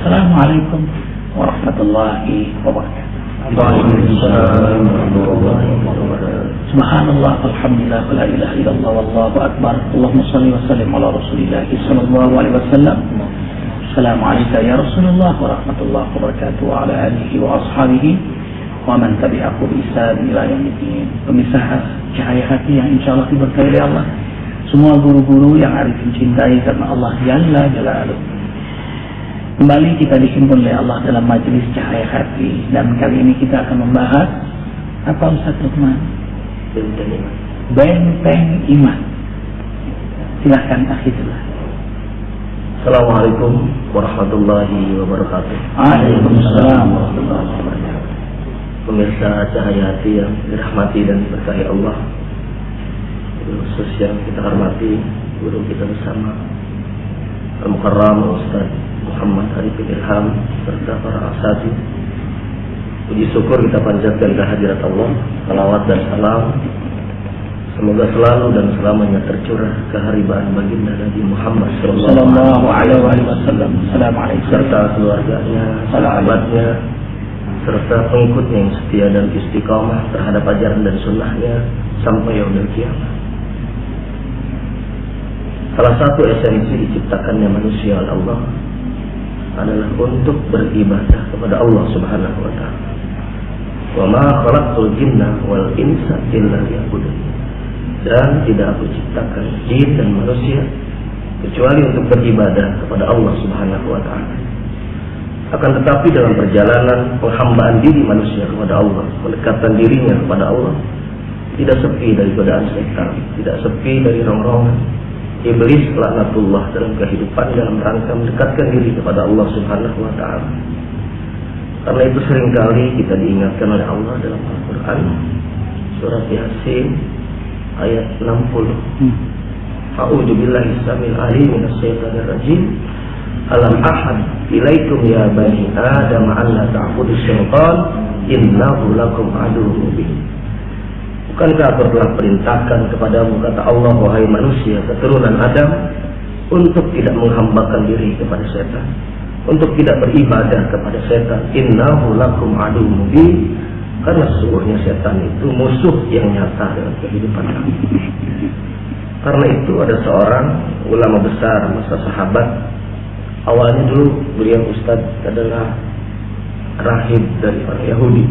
Assalamualaikum warahmatullahi wabarakatuh. Waalaikumsalam warahmatullahi wabarakatuh. Subhanallah, alhamdulillah, la ilaha illallah, wallahu akbar. Allahumma salli wa sallim ala Rasulillah sallallahu alaihi wasallam. Assalamualaikum ya Rasulullah warahmatullahi wabarakatuh, wa ala alihi wa ashabihi wa man tabi'ahu bi ihsan ila yaumiddin. Pemirsa Cahaya Hati yang insyaallah diberkahi oleh Allah, semua guru-guru yang arifin cintai karena Allah Jalla Jalaluhu. Kembali kita dihimpun oleh Allah dalam majelis Cahaya Hati, dan kali ini kita akan membahas apa, Ustaz Lukman? Benteng iman. Silahkan akhirnya. Assalamualaikum warahmatullahi wabarakatuh. Waalaikumsalam warahmatullahi wabarakatuh. Pemirsa Cahaya Hati yang dirahmati dan diberkahi Allah, khusus yang kita hormati guru kita bersama Al-Mukarram Ustaz Muhammad Arifin Ilham serta para asatidz. Puji syukur kita panjatkan kehadirat Allah, salawat dan salam semoga selalu dan selamanya tercurah keharibaan baginda Nabi Muhammad sallallahu alaihi wasallam, serta keluarganya, sahabatnya, serta pengikutnya yang setia dan istiqamah terhadap ajaran dan sunnahnya sampai yaumil qiyamah. Salah satu esensi diciptakannya manusia oleh Allah adalah untuk beribadah kepada Allah Subhanahu wa taala. Wa ma khalaqtul jinna wal insa illa liya'budun. Dan tidak aku ciptakan jin dan manusia kecuali untuk beribadah kepada Allah Subhanahu wa taala. Akan tetapi dalam perjalanan penghambaan diri manusia kepada Allah, mendekatkan dirinya kepada Allah, tidak sepi dari godaan setan, tidak sepi dari rongrongan iblis laknatullah dalam kehidupan dalam rangka mendekatkan diri kepada Allah Subhanahu wa taala. Karena itu seringkali kita diingatkan oleh Allah dalam Al-Qur'an, surat Yasin ayat 60. A'udzu billahi samil alim minas syaitonir rajim. Alam ahad ilaikum ya bani Adam an la ta'budus syaitan innahu lakum aduwwun mubin. Bukankah aku telah perintahkan kepadamu, kata Allah, wahai manusia keturunan Adam, untuk tidak menghambakan diri kepada setan, untuk tidak beribadah kepada setan. Innahu lakum aduwwun mubin, karena sesungguhnya setan itu musuh yang nyata dalam kehidupan kami. Karena itu ada seorang ulama besar masa sahabat. Awalnya dulu beliau ustadz adalah rahib dari orang Yahudi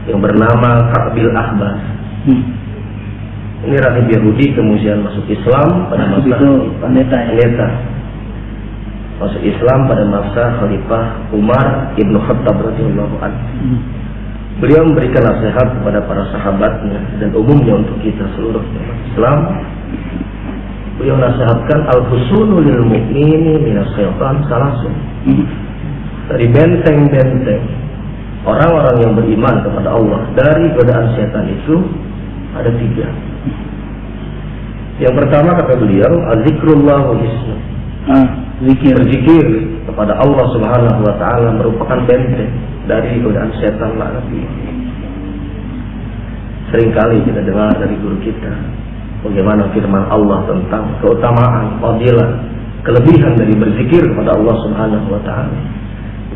yang bernama Ka'bil Ahbar. Ini rahib Yahudi kemudian masuk Islam pada masa pendeta masuk Islam pada masa Khalifah Umar Ibn Khattab radhiyallahu anhu. Beliau memberikan nasihat kepada para sahabatnya dan umumnya untuk kita seluruh umat Islam. Beliau nasihatkan al-husulu lil mu'mini minas syaitan salasun. Dari benteng-benteng orang-orang yang beriman kepada Allah dari godaan setan itu ada 3. Yang pertama kata beliau, az-zikrullahu ismu. Berzikir kepada Allah Subhanahu wa taala merupakan benteng dari godaan setan laknat. Seringkali kita dengar dari guru kita bagaimana firman Allah tentang keutamaan, fadilah, kelebihan dari berzikir kepada Allah Subhanahu wa taala.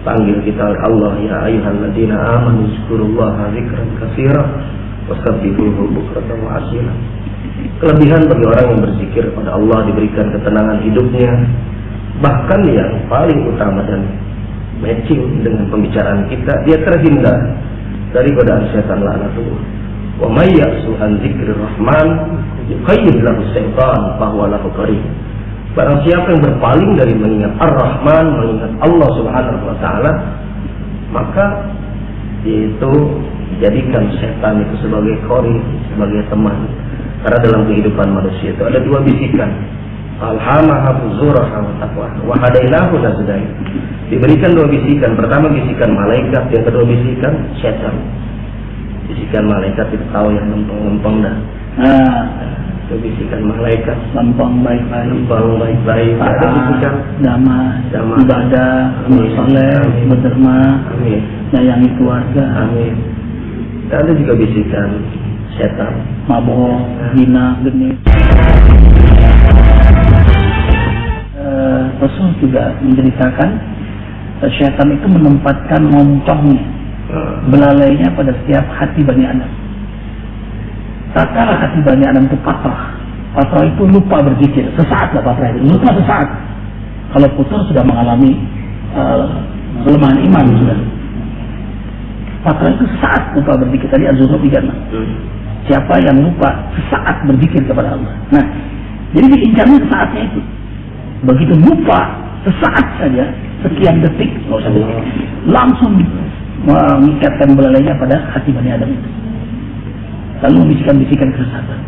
Panggil kita oleh Allah, ya ayyuhalladzina amanu zkurullaha dzikran katsiran wasabbihuhu bukratan wa asila. Kelebihan bagi orang yang berzikir kepada Allah diberikan ketenangan hidupnya, bahkan yang paling utama dan matching dengan pembicaraan kita, dia terhindar dari godaan setan laknatullah. Wa may ya'su an dzikrir rahman yuqayyid lahu syaitan fa huwa lahu qarin. Barang siapa yang berpaling dari mengingat Ar-Rahman, mengingat Allah Subhanahu wa taala, maka itu jadikan setan itu sebagai qarin, sebagai teman. Karena dalam kehidupan manusia itu ada 2 bisikan. Alhamaha fujuraha wa taqwa wa hadainahu najdain. Diberikan 2 bisikan. Pertama bisikan malaikat, yang kedua bisikan setan. Bisikan malaikat itu tahu yang lempeng-lempeng dah. Itu bisikan malaikat, lempeng baik-baik. Ada bisikan damai, ibadah, soleh, berderma, sayangi keluarga. Amin. Dan ada juga bisikan setan, mabuk, hina, genit. Rasul juga menceritakan syaitan itu menempatkan moncongnya, belalainya pada setiap hati Bani Adam. Tatkala hati Bani Adam itu patrah itu lupa berzikir, sesaat lah patrah itu, lupa sesaat. Kalau putus sudah mengalami kelemahan iman sudah. Patrah itu sesaat lupa berzikir. Tadi Az-Zukhruf 36. Siapa yang lupa sesaat berzikir kepada Allah. Nah, jadi diincarnya sesaatnya itu. Begitu lupa sesaat saja, sekian detik, nggak usah detik, langsung mengikatkan belalainya pada hati Bani Adam itu. Lalu membisikkan-bisikkan kesesatan.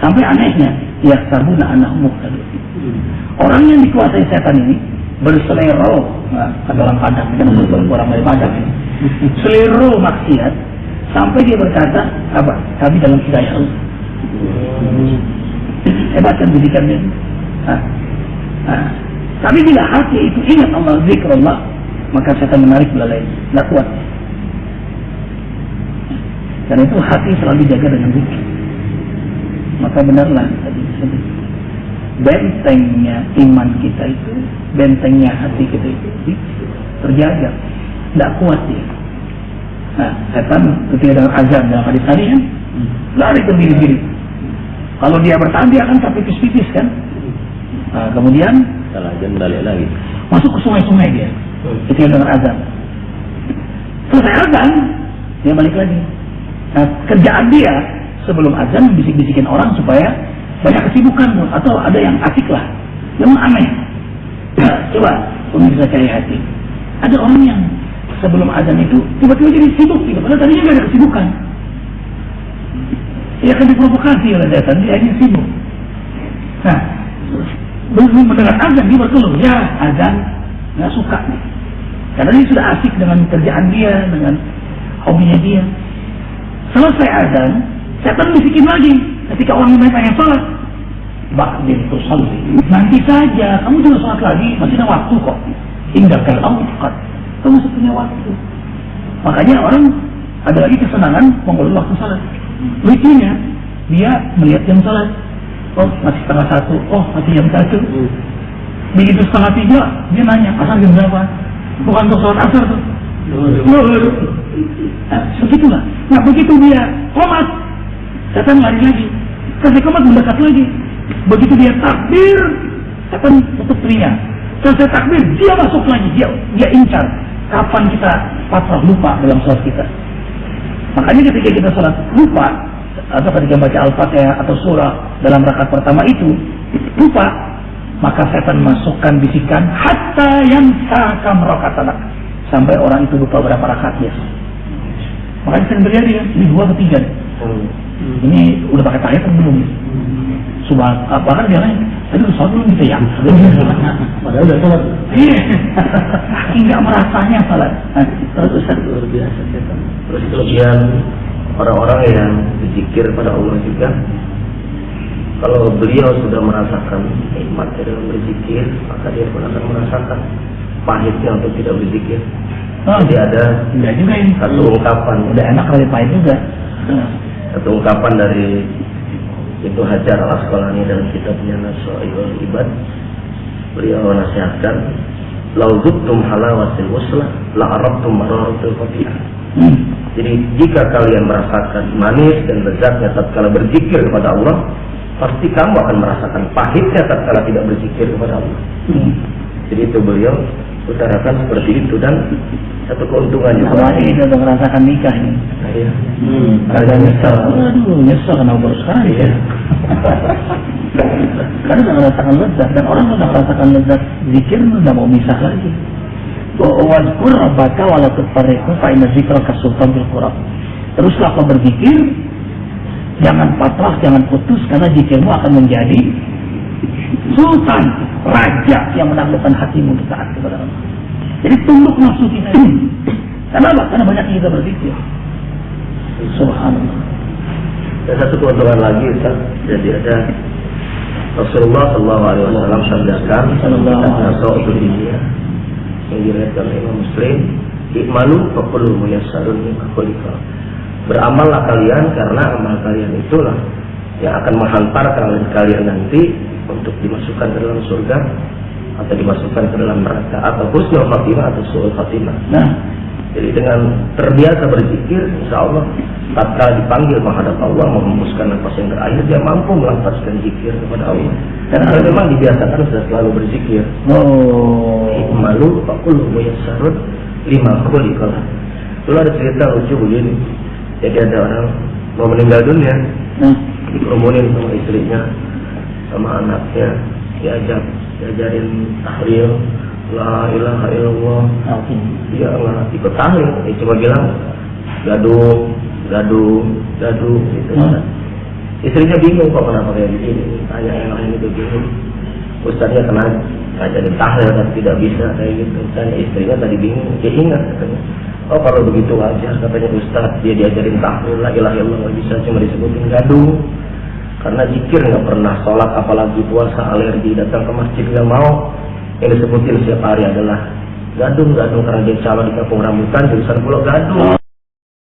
Sampai anehnya, ya sabuna anahum muhtadun. Orang yang dikuasai setan ini berselero, kata orang Padang, kan orang dari Padang ini, selero maksiat, sampai dia berkata, apa? Kami dalam hidayah Allah. Hebat kan bidikannya. Tapi bila hati itu ingat Allah, zikrullah, maka setan menarik belalai, nggak kuat. Karena itu hati selalu dijaga dengan zikir. Maka benarlah tadi bentengnya iman kita itu, bentengnya hati kita itu terjaga, tidak kuat dia. Nah, setan ketika dalam azan dalam hadis tadi kan, lari berdiri-diri. Kalau dia bertahan dia akan sampai pipis kan. Nah, kemudian kalau azan balik lagi, masuk ke sungai-sungai dia. Ketika dalam azan, selesai azan dia balik lagi. Nah, kerjaan dia sebelum azan bisik-bisikin orang supaya banyak kesibukan atau ada yang asik lah. Memang aneh. Nah, coba pemirsa cari hati. Ada orang yang sebelum azan itu tiba-tiba jadi sibuk, padahal tadinya nggak ada kesibukan. Dia akan diprovokasi oleh setan, dia ingin sibuk. Nah, belum mendengar azan dia berkeluh, ya azan nggak suka. Karena dia sudah asik dengan kerjaan dia, dengan hobinya dia. Selesai azan, setan bisikin lagi. Ketika orang yang pengen sholat, ba'dil tusalli, nanti saja, kamu juga sholat lagi, masih ada waktu kok. Indakal awqat, kamu masih punya waktu. Makanya orang ada lagi kesenangan mengulur waktu sholat. Lucunya, dia melihat jam sholat, oh masih setengah 1, oh masih jam 1. Begitu setengah 3, dia nanya, asal jam berapa? Bukan untuk sholat asar tuh. Nah, begitulah. Nah, begitu dia qomat, setan lari lagi. Selesai qomat mendekat lagi. Begitu dia takbir, setan tutup telinga. Selesai takbir, dia masuk lagi. Dia incar. Kapan kita pasrah lupa dalam sholat kita? Makanya ketika kita sholat lupa, atau ketika baca Al-Fatihah atau surah dalam rakaat pertama itu lupa, maka setan masukkan bisikan hatta yang sakam rakatanak, sampai orang itu lupa berapa rakaat dia. Makanya sering terjadi ya, ini 2 atau 3 nih. Ini udah pakai tahiyat atau belum? Subhan, bahkan dia lain, tadi udah sholat belum gitu ya? Padahal udah sholat. Nggak merasanya sholat. Terus luar biasa setan. Terus kemudian orang-orang yang berzikir pada Allah juga, kalau beliau sudah merasakan nikmatnya dalam berzikir, maka dia pun akan merasakan pahitnya untuk tidak berzikir. Jadi ada juga ini satu ungkapan, udah enak kali pahit juga. Satu ungkapan dari Ibnu Hajar Al-Asqalani dalam kitabnya Nasaihul Ibad. Beliau menasihatkan, "Lau dzuktum halawatil waslah, la arabtum mararatul qati'ah." Jadi jika kalian merasakan manis dan lezatnya tatkala berzikir kepada Allah, pasti kamu akan merasakan pahitnya tatkala tidak berzikir kepada Allah. Jadi itu beliau utarakan seperti itu, dan satu keuntungan juga. Sama ini kita merasakan nikah ini. Iya. Ada nyesel. Aduh, nyesel karena baru sekali ya. Karena sudah merasakan lezat, dan orang sudah merasakan lezat zikir sudah mau misah lagi. Wazkur rabbaka wa la tufarriqu fa inna dzikraka sultan fil qur'an. Teruslah kau berzikir, jangan patah, jangan putus, karena zikirmu akan menjadi sultan, raja yang menaklukkan hatimu untuk taat kepada Allah. Jadi tunduk nafsu kita ini. Kenapa? Karena banyak kita berzikir. Subhanallah. Dan satu keuntungan lagi, Ustaz, jadi ada Rasulullah SAW sabdakan dalam dunia yang diriwayatkan oleh Imam Muslim, "I'malu fa kullu muyassarun lima khuliqa." Beramallah kalian karena amal kalian itulah yang akan menghantarkan kalian nanti untuk dimasukkan ke dalam surga atau dimasukkan ke dalam neraka, atau husnul khatimah atau su'ul khatimah. Nah, jadi dengan terbiasa berzikir, insya Allah tatkala dipanggil menghadap Allah menghembuskan nafas yang terakhir, dia mampu melafazkan zikir kepada Allah. Dan kalau memang dibiasakan sudah selalu berzikir. Malu fakul muyassarun lima khuliqah. Dulu ada cerita lucu begini. Jadi ada orang mau meninggal dunia, dikerumunin sama istrinya, sama anaknya, diajarin tahlil, la ilaha illallah. Dia nggak ikut tahlil, dia cuma bilang gaduh gitu. Istrinya bingung kok kenapa kayak gini, tanya yang lain itu bingung. Ustaznya kena ngajarin tahlil tapi tidak bisa kayak gitu. Tanya istrinya tadi bingung, dia ingat katanya. Oh kalau begitu wajar katanya Ustaz, dia diajarin tahlil la ilaha illallah nggak bisa, cuma disebutin gaduh. Karena zikir nggak pernah, sholat apalagi puasa alergi, datang ke masjid nggak mau. Yang disebutin setiap hari adalah gaduh karena dia calon di kampung rambutan jurusan Pulau Gadung.